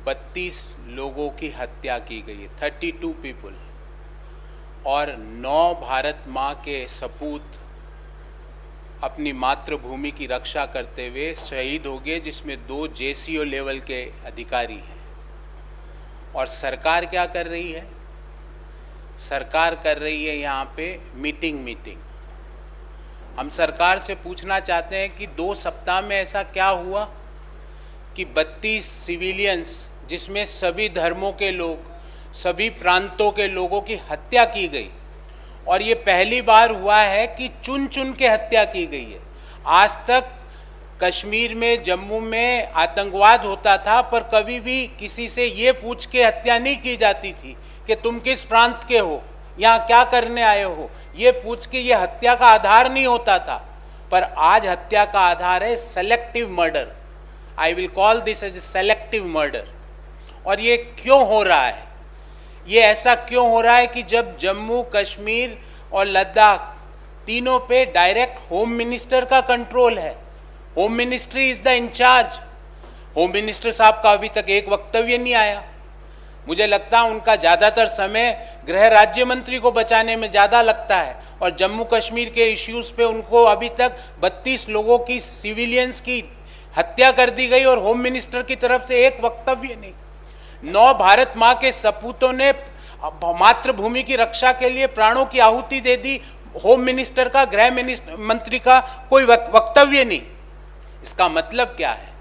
32 लोगों की हत्या की गई है, 32 पीपल, और 9 भारत माँ के सपूत अपनी मातृभूमि की रक्षा करते हुए शहीद हो गए, जिसमें 2 जेसीओ लेवल के अधिकारी हैं। और सरकार क्या कर रही है? सरकार कर रही है यहाँ पे मीटिंग। हम सरकार से पूछना चाहते हैं कि 2 सप्ताह में ऐसा क्या हुआ कि 32 सिविलियंस, जिसमें सभी धर्मों के लोग, सभी प्रांतों के लोगों की हत्या की गई। और ये पहली बार हुआ है कि चुन चुन के हत्या की गई है। आज तक कश्मीर में, जम्मू में आतंकवाद होता था, पर कभी भी किसी से ये पूछ के हत्या नहीं की जाती थी कि तुम किस प्रांत के हो, यहाँ क्या करने आए हो। ये पूछ के ये हत्या का आधार नहीं होता था, पर आज हत्या का आधार है selective murder. I will call this as a selective murder. और ये क्यों हो रहा है? ये ऐसा क्यों हो रहा है कि जब जम्मू कश्मीर और लद्दाख तीनों पे डायरेक्ट होम मिनिस्टर का कंट्रोल है, home ministry is the incharge. Home minister साहब का अभी तक एक वक्तव्य नहीं आया। मुझे लगता है उनका ज़्यादातर समय गृह राज्य मंत्री को बचाने में ज़्यादा लगता है, और जम्मू कश्मीर के इश्यूज़ पे उनको अभी तक 32 लोगों की, सिविलियंस की हत्या कर दी गई और होम मिनिस्टर की तरफ से एक वक्तव्य नहीं। 9 भारत माँ के सपूतों ने मातृभूमि की रक्षा के लिए प्राणों की आहुति दे दी, होम मिनिस्टर का, गृह मंत्री का कोई वक्तव्य नहीं। इसका मतलब क्या है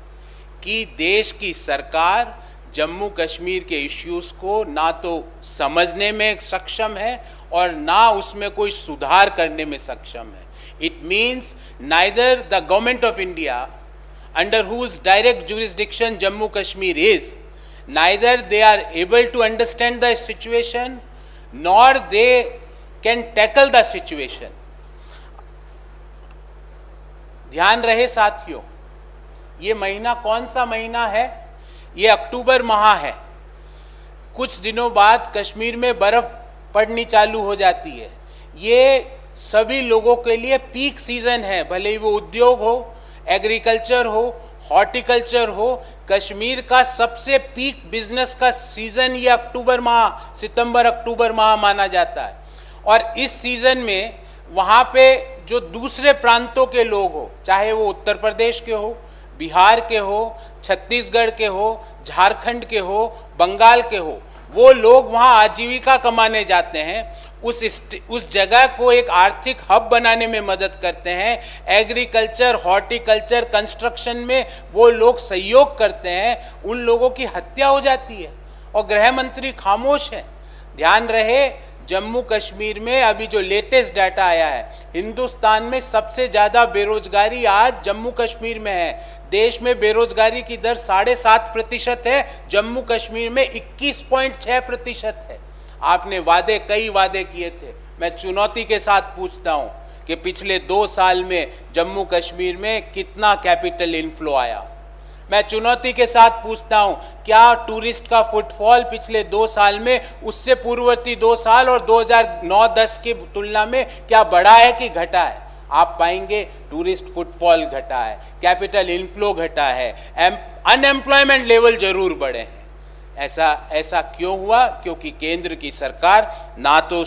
कि देश की सरकार जम्मू कश्मीर के इश्यूज को ना तो समझने में सक्षम है और ना उसमें कोई सुधार करने में सक्षम है। It means neither the government of India, under whose direct jurisdiction Jammu Kashmir is, neither they are able to understand the situation nor they can tackle the situation. ध्यान रहे साथियों, ये महीना कौन सा महीना है? ये अक्टूबर माह है। कुछ दिनों बाद कश्मीर में बर्फ पड़नी चालू हो जाती है। ये सभी लोगों के लिए पीक सीजन है, भले ही वो उद्योग हो, एग्रीकल्चर हो, हॉर्टिकल्चर हो। कश्मीर का सबसे पीक बिजनेस का सीजन ये अक्टूबर माह, सितंबर अक्टूबर माह माना जाता है। और इस सीजन में वहाँ पे जो दूसरे प्रांतों के लोग हो, चाहे वो उत्तर प्रदेश के हो, बिहार के हो, छत्तीसगढ़ के हो, झारखंड के हो, बंगाल के हो, वो लोग वहाँ आजीविका कमाने जाते हैं। उस जगह को एक आर्थिक हब बनाने में मदद करते हैं। एग्रीकल्चर, हॉर्टिकल्चर, कंस्ट्रक्शन में वो लोग सहयोग करते हैं। उन लोगों की हत्या हो जाती है और गृह मंत्री खामोश हैं। ध्यान रहे, जम्मू कश्मीर में अभी जो लेटेस्ट डाटा आया है, हिंदुस्तान में सबसे ज़्यादा बेरोजगारी आज जम्मू कश्मीर में है। देश में बेरोजगारी की दर 7.5% है, जम्मू कश्मीर में 21.6% है। आपने कई वादे किए थे। मैं चुनौती के साथ पूछता हूँ कि पिछले 2 साल में जम्मू कश्मीर में कितना कैपिटल इनफ्लो आया? मैं चुनौती के साथ पूछता हूं, क्या टूरिस्ट का फुटफॉल पिछले 2 साल में उससे पूर्ववर्ती 2 साल और 2009-10 की तुलना में क्या बढ़ा है कि घटा है? आप पाएंगे टूरिस्ट फुटफॉल घटा है, कैपिटल इनफ्लो घटा है, अनएम्प्लॉयमेंट लेवल जरूर बढ़े हैं। ऐसा क्यों हुआ? क्योंकि केंद्र की सरकार ना तो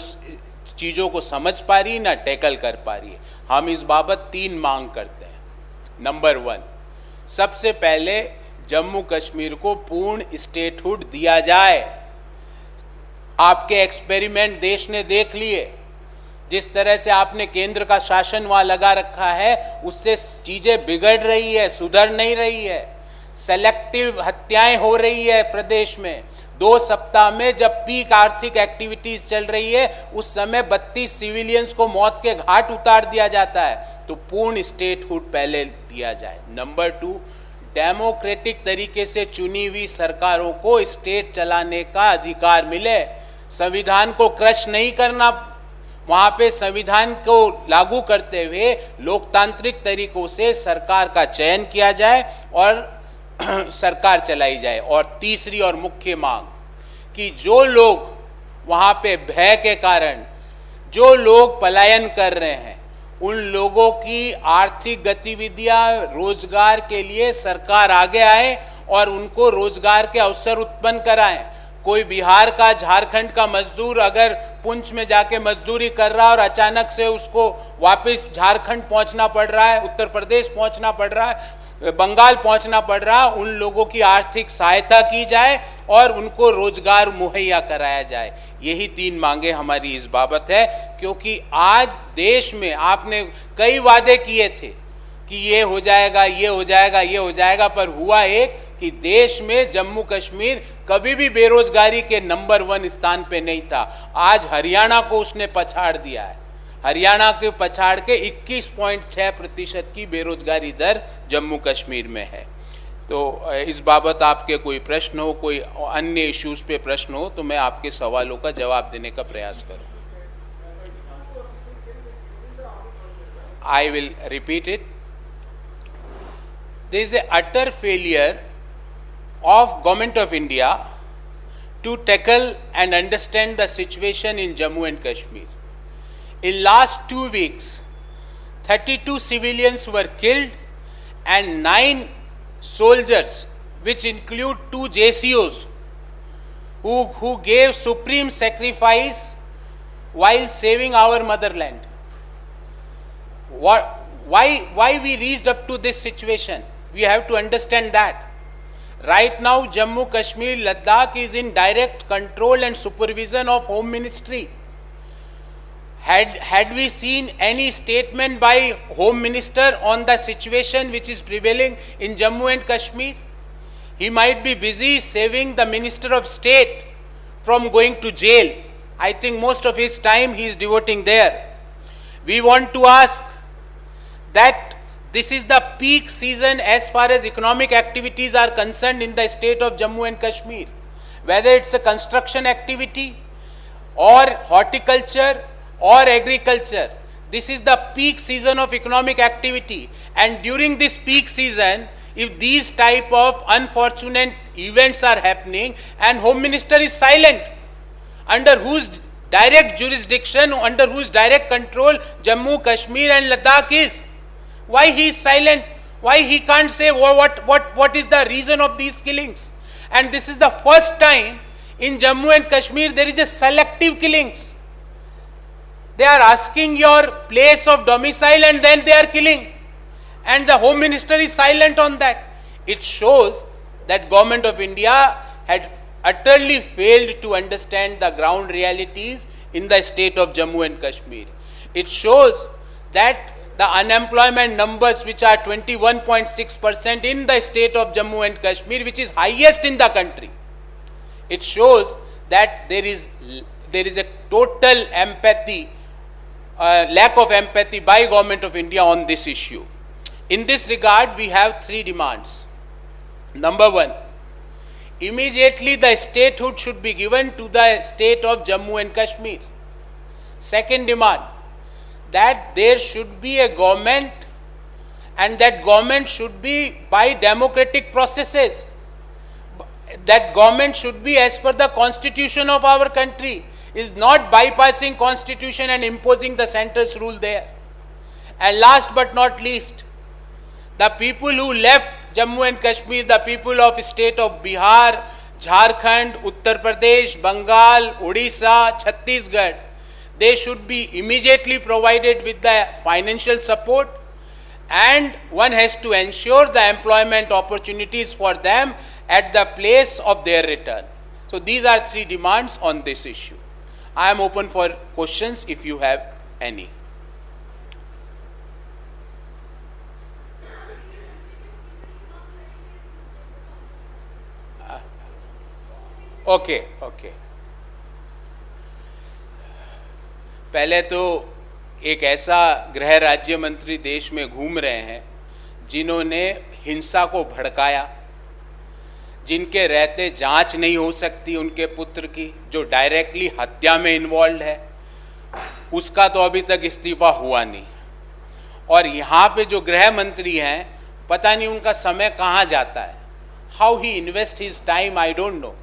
चीज़ों को समझ पा रही, ना टैकल कर पा रही है। हम इस बाबत 3 मांग करते हैं। नंबर 1, सबसे पहले जम्मू कश्मीर को पूर्ण स्टेटहुड दिया जाए। आपके एक्सपेरिमेंट देश ने देख लिए। जिस तरह से आपने केंद्र का शासन वहां लगा रखा है, उससे चीजें बिगड़ रही है, सुधर नहीं रही है। सेलेक्टिव हत्याएं हो रही है प्रदेश में। 2 सप्ताह में जब पीक आर्थिक एक्टिविटीज चल रही है, उस समय 32 सिविलियंस को मौत के घाट उतार दिया जाता है। तो पूर्ण स्टेटहुड पहले दिया जाए। नंबर 2, डेमोक्रेटिक तरीके से चुनी हुई सरकारों को स्टेट चलाने का अधिकार मिले। संविधान को क्रश नहीं करना, वहाँ पे संविधान को लागू करते हुए लोकतांत्रिक तरीकों से सरकार का चयन किया जाए और सरकार चलाई जाए। और तीसरी और मुख्य मांग कि जो लोग वहाँ पे भय के कारण जो लोग पलायन कर रहे हैं, उन लोगों की आर्थिक गतिविधियां, रोजगार के लिए सरकार आगे आए और उनको रोजगार के अवसर उत्पन्न कराएं। कोई बिहार का, झारखंड का मजदूर अगर पुंछ में जाके मजदूरी कर रहा है और अचानक से उसको वापस झारखंड पहुंचना पड़ रहा है, उत्तर प्रदेश पहुंचना पड़ रहा है, बंगाल पहुंचना पड़ रहा है, उन लोगों की आर्थिक सहायता की जाए और उनको रोजगार मुहैया कराया जाए। यही 3 मांगे हमारी इस बाबत है, क्योंकि आज देश में आपने कई वादे किए थे कि ये हो जाएगा, ये हो जाएगा, ये हो जाएगा, पर हुआ एक कि देश में जम्मू कश्मीर कभी भी बेरोजगारी के नंबर 1 स्थान पे नहीं था। आज हरियाणा को उसने पछाड़ दिया है। हरियाणा के पछाड़ के 21.6% की बेरोजगारी दर जम्मू कश्मीर में है। तो इस बाबत आपके कोई प्रश्न हो, कोई अन्य इश्यूज पे प्रश्न हो, तो मैं आपके सवालों का जवाब देने का प्रयास करूं। I will repeat it. There is a utter failure of Government of India to tackle and understand the situation in Jammu and Kashmir. In last 2 weeks, 32 civilians were killed and 9 soldiers, which include 2 JCOs, who gave supreme sacrifice while saving our motherland. Why we reached up to this situation? We have to understand that. Right now, Jammu Kashmir, Ladakh is in direct control and supervision of Home Ministry. Had we seen any statement by Home Minister on the situation which is prevailing in Jammu and Kashmir? He might be busy saving the Minister of State from going to jail. I think most of his time he is devoting there. We want to ask that this is the peak season as far as economic activities are concerned in the state of Jammu and Kashmir. Whether it's a construction activity or horticulture or agriculture, this is the peak season of economic activity. And during this peak season, if these type of unfortunate events are happening and Home Minister is silent, under whose direct jurisdiction, under whose direct control Jammu, Kashmir and Ladakh is, why he is silent? Why he can't say what is the reason of these killings? And this is the first time in Jammu and Kashmir there is a selective killings. They are asking your place of domicile and then they are killing, and the Home Minister is silent on that. It shows that Government of India had utterly failed to understand the ground realities in the state of Jammu and Kashmir. It shows that the unemployment numbers, which are 21.6% in the state of Jammu and Kashmir, which is highest in the country, it shows that there is a total empathy, lack of empathy by Government of India on this issue. In this regard, we have 3 demands. Number 1, immediately the statehood should be given to the state of Jammu and Kashmir. Second demand, that there should be a government, and that government should be by democratic processes. That government should be as per the constitution of our country, is not bypassing constitution and imposing the center's rule there. And last but not least, the people who left Jammu and Kashmir, the people of state of Bihar, Jharkhand, Uttar Pradesh, Bengal, Odisha, Chhattisgarh, they should be immediately provided with the financial support, and one has to ensure the employment opportunities for them at the place of their return. So these are 3 demands on this issue. I am open for questions if you have any. Okay. पहले तो एक ऐसा गृह राज्य मंत्री देश में घूम रहे हैं जिन्होंने हिंसा को भड़काया, जिनके रहते जांच नहीं हो सकती उनके पुत्र की, जो डायरेक्टली हत्या में इन्वॉल्व है, उसका तो अभी तक इस्तीफा हुआ नहीं। और यहाँ पे जो गृह मंत्री हैं, पता नहीं उनका समय कहाँ जाता है। How he invest his time, I don't know.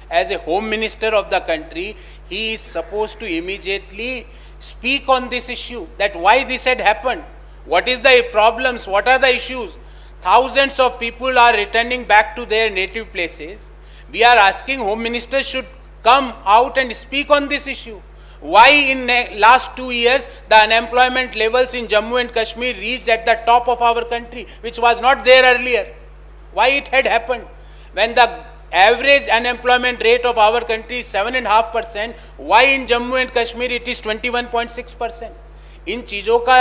As a home minister of the country, he is supposed to immediately speak on this issue, that why this had happened, what is the problems, what are the issues. thousands of people are returning back to their native places. We are asking Home Minister should come out and speak on this issue. Why in last 2 years the unemployment levels in Jammu and Kashmir reached at the top of our country, which was not there earlier? Why it had happened? When the average unemployment rate of our country is 7.5%, why in Jammu and Kashmir it is 21.6%? इन चीज़ों का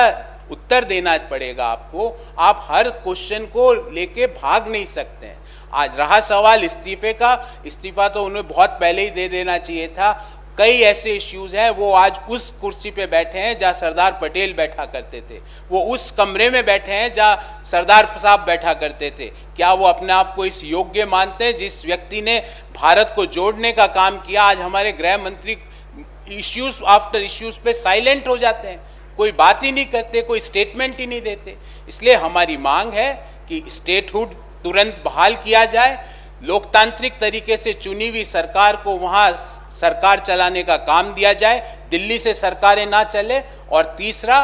उत्तर देना पड़ेगा आपको. आप हर question को लेके भाग नहीं सकते हैं. आज रहा सवाल इस्तीफे का, इस्तीफा तो उन्हें बहुत पहले ही दे देना चाहिए था. कई ऐसे इश्यूज हैं, वो आज उस कुर्सी पे बैठे हैं जहां सरदार पटेल बैठा करते थे, वो उस कमरे में बैठे हैं जहां सरदार साहब बैठा करते थे. क्या वो अपने आप को इस योग्य मानते हैं जिस व्यक्ति ने भारत को जोड़ने का काम किया? आज हमारे गृह मंत्री इश्यूज आफ्टर इश्यूज पे साइलेंट हो जाते हैं, कोई बात ही नहीं करते, कोई स्टेटमेंट ही नहीं देते. इसलिए हमारी मांग है कि स्टेटहुड तुरंत बहाल किया जाए, लोकतांत्रिक तरीके से चुनी हुई सरकार को वहाँ सरकार चलाने का काम दिया जाए, दिल्ली से सरकारें ना चले. और तीसरा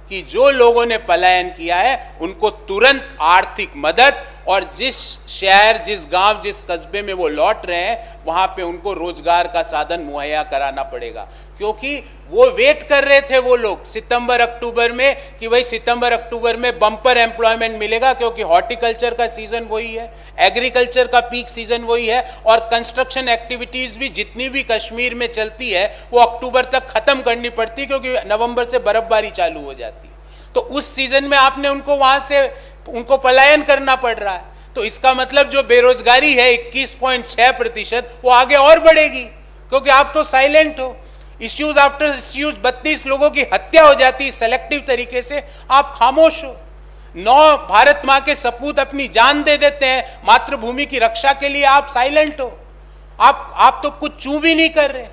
कि जो लोगों ने पलायन किया है उनको तुरंत आर्थिक मदद, और जिस शहर, जिस गांव, जिस कस्बे में वो लौट रहे हैं वहां पे उनको रोजगार का साधन मुहैया कराना पड़ेगा. क्योंकि वो वेट कर रहे थे वो लोग सितंबर अक्टूबर में कि भाई सितंबर अक्टूबर में बम्पर एम्प्लॉयमेंट मिलेगा, क्योंकि हॉर्टिकल्चर का सीजन वही है, एग्रीकल्चर का पीक सीजन वही है, और कंस्ट्रक्शन एक्टिविटीज भी जितनी भी कश्मीर में चलती है वो अक्टूबर तक खत्म करनी पड़ती है, क्योंकि नवंबर से बर्फबारी चालू हो जाती है. तो उस सीजन में आपने उनको वहां से उनको पलायन करना पड़ रहा है. तो इसका मतलब जो बेरोजगारी है 21.6%, वो आगे और बढ़ेगी, क्योंकि आप तो साइलेंट हो. इश्यूज आफ्टर इश्यूज, 32 लोगों की हत्या हो जाती है सेलेक्टिव तरीके से, आप खामोश हो. 9 भारत मां के सपूत अपनी जान दे देते हैं मातृभूमि की रक्षा के लिए, आप साइलेंट हो. आप तो कुछ चू भी नहीं कर रहे.